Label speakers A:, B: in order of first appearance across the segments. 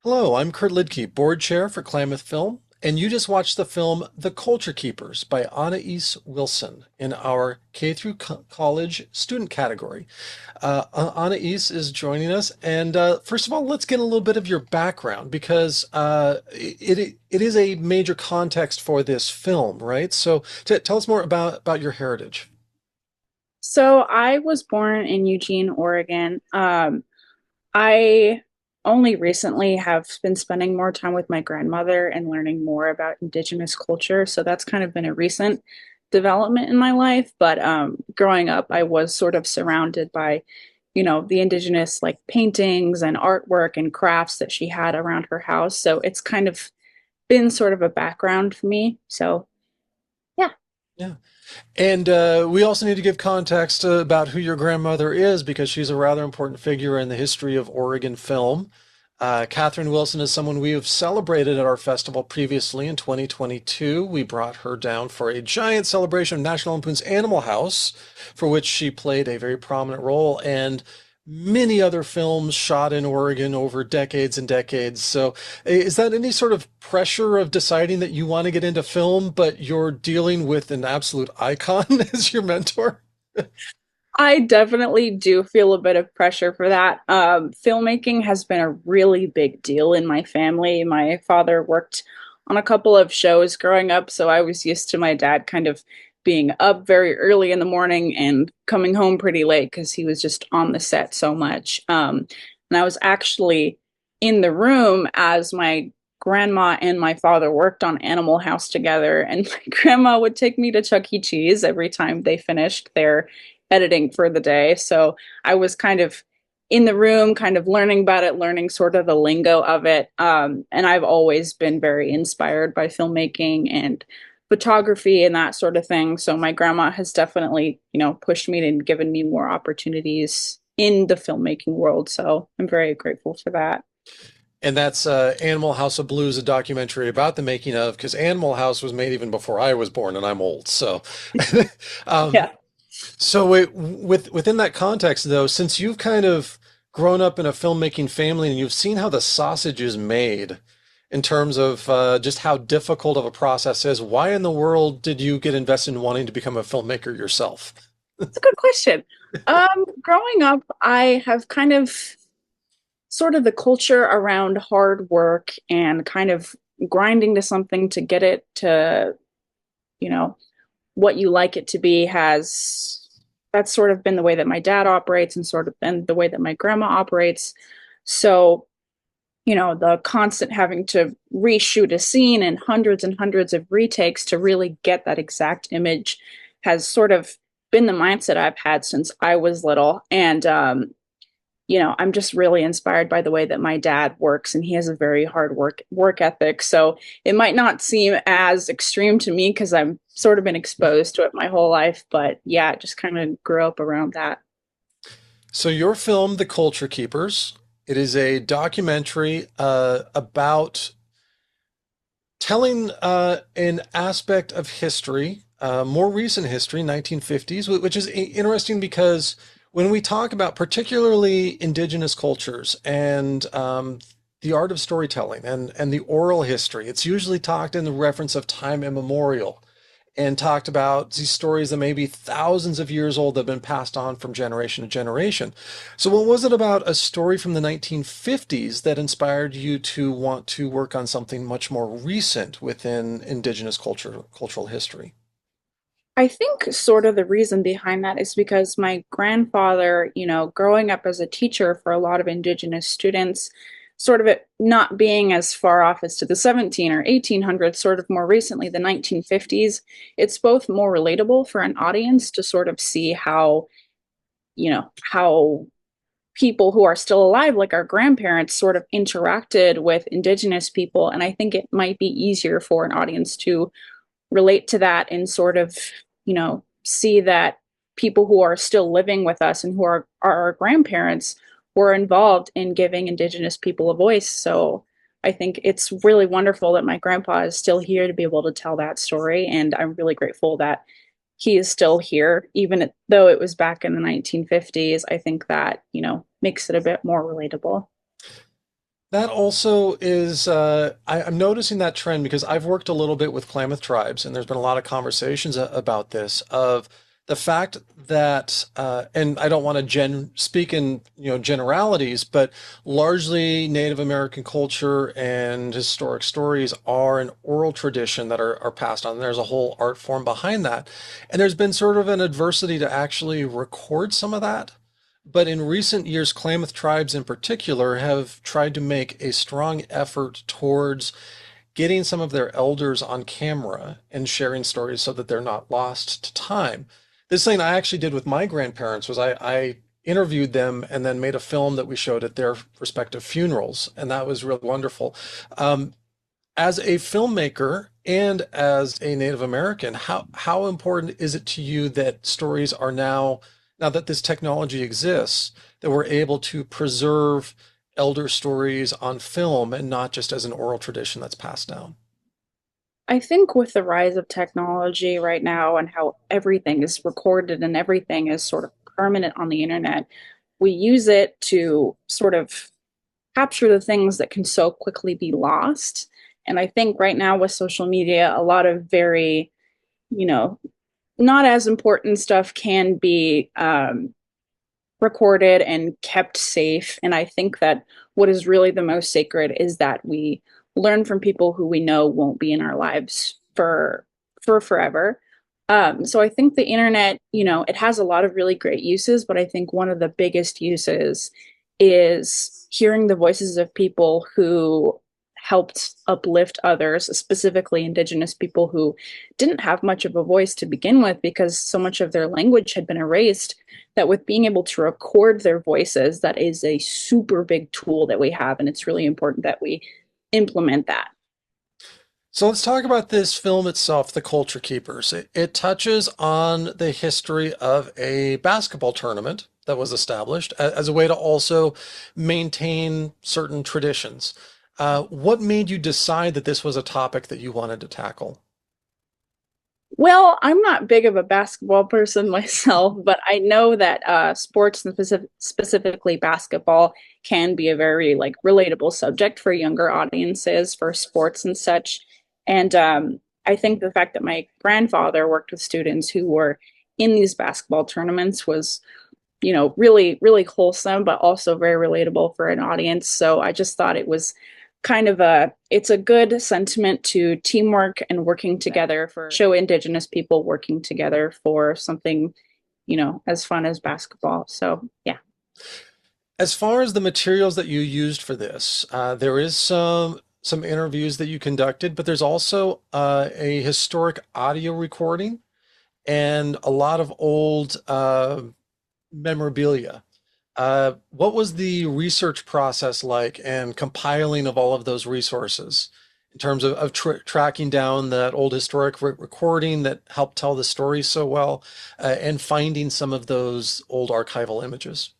A: Hello, I'm Kurt Lidke, board chair for Klamath Film, and you just watched the film The Culture Keepers by Anais Wilson in our K through college student category. Anais is joining us, and first of all, let's get a little bit of your background because it is a major context for this film, right? So tell us more about your heritage.
B: So I was born in Eugene, Oregon. I only recently have been spending more time with my grandmother and learning more about Indigenous culture. So that's kind of been a recent development in my life. But growing up, I was sort of surrounded by, the Indigenous like paintings and artwork and crafts that she had around her house. So it's kind of been sort of a background for me. So yeah.
A: Yeah. And we also need to give context about who your grandmother is because she's a rather important figure in the history of Oregon film. Catherine Wilson is someone we have celebrated at our festival previously in 2022. We brought her down for a giant celebration of National Lampoon's Animal House, for which she played a very prominent role, and many other films shot in Oregon over decades and decades. So, is that any sort of pressure of deciding that you want to get into film, but you're dealing with an absolute icon as your mentor?
B: I definitely do feel a bit of pressure for that. Filmmaking has been a really big deal in my family. My father worked on a couple of shows growing up, so I was used to my dad kind of being up very early in the morning and coming home pretty late because he was just on the set so much. And I was actually in the room as my grandma and my father worked on Animal House together, and my grandma would take me to Chuck E. Cheese every time they finished their editing for the day. So I was kind of in the room, kind of learning about it, learning sort of the lingo of it. And I've always been very inspired by filmmaking and photography and that sort of thing. So my grandma has definitely, pushed me and given me more opportunities in the filmmaking world. So I'm very grateful for that.
A: And that's Animal House of Blues, a documentary about the making of, because Animal House was made even before I was born, and I'm old. So, um,
B: Yeah.
A: within that context, though, since you've kind of grown up in a filmmaking family and you've seen how the sausage is made in terms of just how difficult of a process is, why in the world did you get invested in wanting to become a filmmaker yourself?
B: It's a good question. Growing up, I have kind of sort of the culture around hard work and kind of grinding to something to get it to, you know, what you like it to be has that's sort of been the way that my dad operates and sort of been the way that my grandma operates. So, the constant having to reshoot a scene and hundreds of retakes to really get that exact image has sort of been the mindset I've had since I was little. And I'm just really inspired by the way that my dad works, and he has a very hard work ethic. So it might not seem as extreme to me because I'm sort of been exposed to it my whole life, but yeah, it just kind of grew up around that.
A: So your film, The Culture Keepers, it is a documentary about telling an aspect of history, more recent history, 1950s, which is interesting because when we talk about particularly indigenous cultures and the art of storytelling and the oral history, it's usually talked in the reference of time immemorial and talked about these stories that may be thousands of years old that have been passed on from generation to generation. So, what was it about a story from the 1950s that inspired you to want to work on something much more recent within indigenous cultural history?
B: I think sort of the reason behind that is because my grandfather, growing up as a teacher for a lot of Indigenous students, sort of it not being as far off as to the 17 or 1800s, sort of more recently, the 1950s, it's both more relatable for an audience to sort of see how people who are still alive, like our grandparents, sort of interacted with Indigenous people. And I think it might be easier for an audience to relate to that and sort of, see that people who are still living with us and who are our grandparents were involved in giving Indigenous people a voice. So I think it's really wonderful that my grandpa is still here to be able to tell that story. And I'm really grateful that he is still here, even though it was back in the 1950s. I think that, makes it a bit more relatable.
A: That also is, I'm noticing that trend because I've worked a little bit with Klamath tribes, and there's been a lot of conversations about this, of the fact that, and I don't want to speak in, generalities, but largely Native American culture and historic stories are an oral tradition that are passed on. There's a whole art form behind that. And there's been sort of an adversity to actually record some of that. But in recent years, Klamath tribes in particular have tried to make a strong effort towards getting some of their elders on camera and sharing stories so that they're not lost to time. This thing I actually did with my grandparents was I interviewed them and then made a film that we showed at their respective funerals, and that was really wonderful. Um, as a filmmaker and as a Native American, how important is it to you that stories are now that this technology exists, that we're able to preserve elder stories on film and not just as an oral tradition that's passed down?
B: I think with the rise of technology right now and how everything is recorded and everything is sort of permanent on the internet, we use it to sort of capture the things that can so quickly be lost. And I think right now with social media, a lot of very, you know, not as important stuff can be recorded and kept safe. And I think that what is really the most sacred is that we learn from people who we know won't be in our lives for forever. So I think the internet, it has a lot of really great uses, but I think one of the biggest uses is hearing the voices of people who helped uplift others, specifically Indigenous people who didn't have much of a voice to begin with because so much of their language had been erased, that with being able to record their voices, that is a super big tool that we have. And it's really important that we implement that.
A: So let's talk about this film itself, The Culture Keepers. It touches on the history of a basketball tournament that was established as a way to also maintain certain traditions. What made you decide that this was a topic that you wanted to tackle?
B: Well, I'm not big of a basketball person myself, but I know that sports and specifically basketball can be a very like relatable subject for younger audiences for sports and such. And I think the fact that my grandfather worked with students who were in these basketball tournaments was, really, really wholesome, but also very relatable for an audience. So I just thought it was it's a good sentiment to teamwork and working together for show Indigenous people working together for something, as fun as basketball. So yeah.
A: As far as the materials that you used for this, there is some interviews that you conducted, but there's also a historic audio recording and a lot of old memorabilia. What was the research process like and compiling of all of those resources in terms of tracking down that old historic recording that helped tell the story so well, and finding some of those old archival images?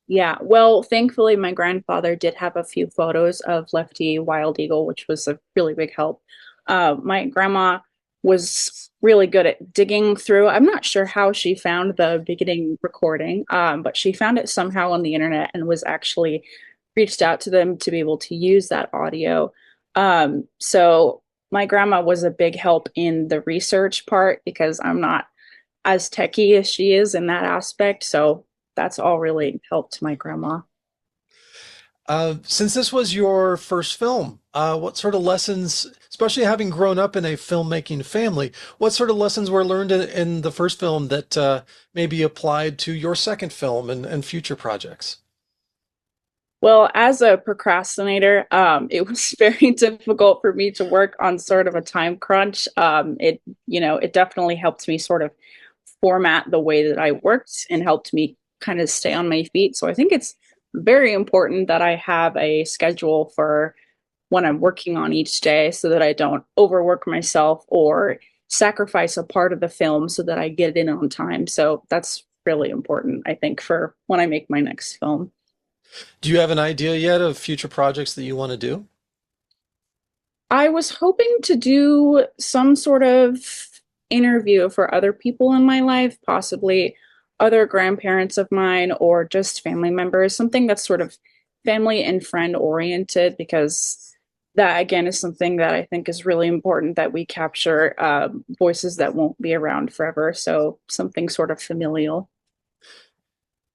B: Yeah, well, thankfully, my grandfather did have a few photos of Lefty Wild Eagle, which was a really big help. My grandma was really good at digging through. I'm not sure how she found the beginning recording, but she found it somehow on the internet and was actually reached out to them to be able to use that audio. So my grandma was a big help in the research part because I'm not as techy as she is in that aspect. So that's all really helped my grandma.
A: Since this was your first film, what sort of lessons, especially having grown up in a filmmaking family, what sort of lessons were learned in the first film that may be applied to your second film and future projects?
B: Well, as a procrastinator, it was very difficult for me to work on sort of a time crunch. It definitely helped me sort of format the way that I worked and helped me kind of stay on my feet. So I think it's very important that I have a schedule for when I'm working on each day so that I don't overwork myself or sacrifice a part of the film so that I get it in on time. So that's really important, I think, for when I make my next film.
A: Do you have an idea yet of future projects that you want to do?
B: I was hoping to do some sort of interview for other people in my life, possibly other grandparents of mine or just family members, something that's sort of family and friend oriented because that again is something that I think is really important that we capture voices that won't be around forever. So something sort of familial.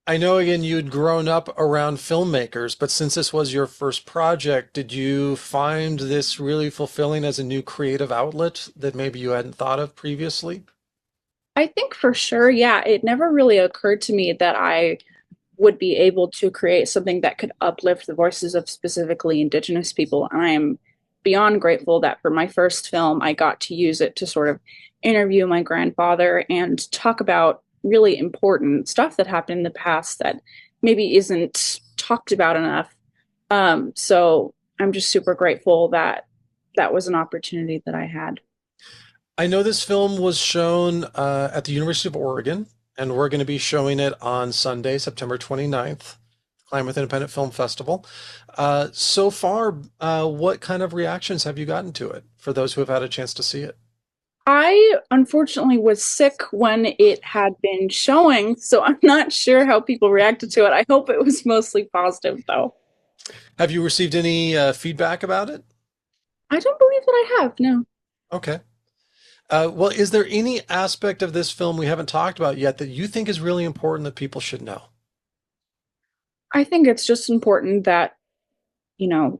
A: I know again you'd grown up around filmmakers, but since this was your first project, did you find this really fulfilling as a new creative outlet that maybe you hadn't thought of previously?
B: I think for sure, yeah, it never really occurred to me that I would be able to create something that could uplift the voices of specifically Indigenous people. And I am beyond grateful that for my first film, I got to use it to sort of interview my grandfather and talk about really important stuff that happened in the past that maybe isn't talked about enough. So I'm just super grateful that that was an opportunity that I had.
A: I know this film was shown at the University of Oregon, and we're going to be showing it on Sunday, September 29th, Klamath Independent Film Festival. So far, what kind of reactions have you gotten to it for those who have had a chance to see it?
B: I unfortunately was sick when it had been showing, so I'm not sure how people reacted to it. I hope it was mostly positive, though.
A: Have you received any feedback about it?
B: I don't believe that I have, no.
A: Okay. Well, is there any aspect of this film we haven't talked about yet that you think is really important that people should know?
B: I think it's just important that,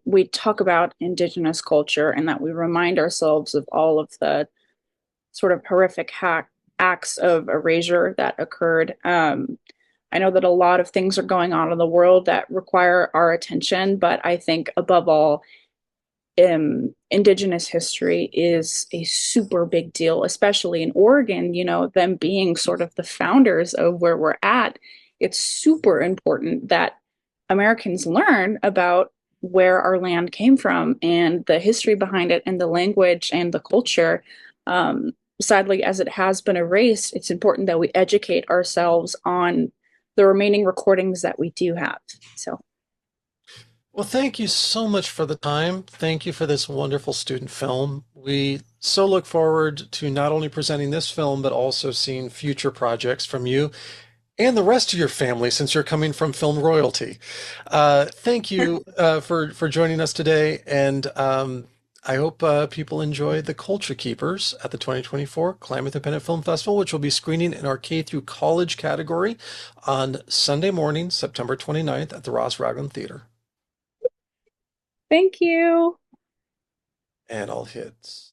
B: we talk about Indigenous culture and that we remind ourselves of all of the sort of horrific acts of erasure that occurred. I know that a lot of things are going on in the world that require our attention, but I think above all, Indigenous history is a super big deal, especially in Oregon, them being sort of the founders of where we're at. It's super important that Americans learn about where our land came from and the history behind it and the language and the culture. Sadly, as it has been erased, it's important that we educate ourselves on the remaining recordings that we do have. So,
A: Well, thank you so much for the time. Thank you for this wonderful student film. We so look forward to not only presenting this film, but also seeing future projects from you and the rest of your family since you're coming from film royalty. Thank you for joining us today, and I hope people enjoy The Culture Keepers at the 2024 Klamath Independent Film Festival, which will be screening in our K through college category on Sunday morning, September 29th at the Ross Ragland Theater.
B: thank you.
A: And I'll hit